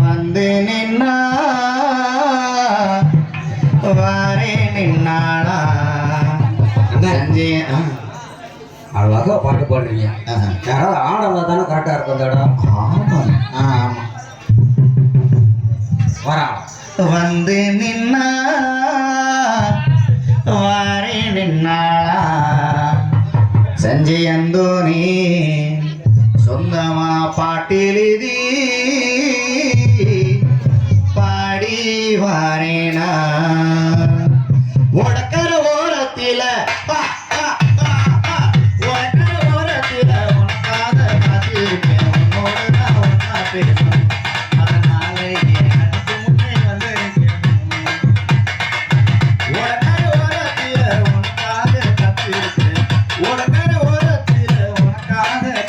வந்து நின்னா வாரே நின்னாளா அழகா பாட்டு பாடுறீங்க. யாராவது ஆடலாம் தானே கரெக்டா இருக்கும் அந்த இடம். ஆமா வரா வந்து நின்னா வாரே நின்னாளா சஞ்சய் அந்தோனி சொந்தமா பாட்டிலிதி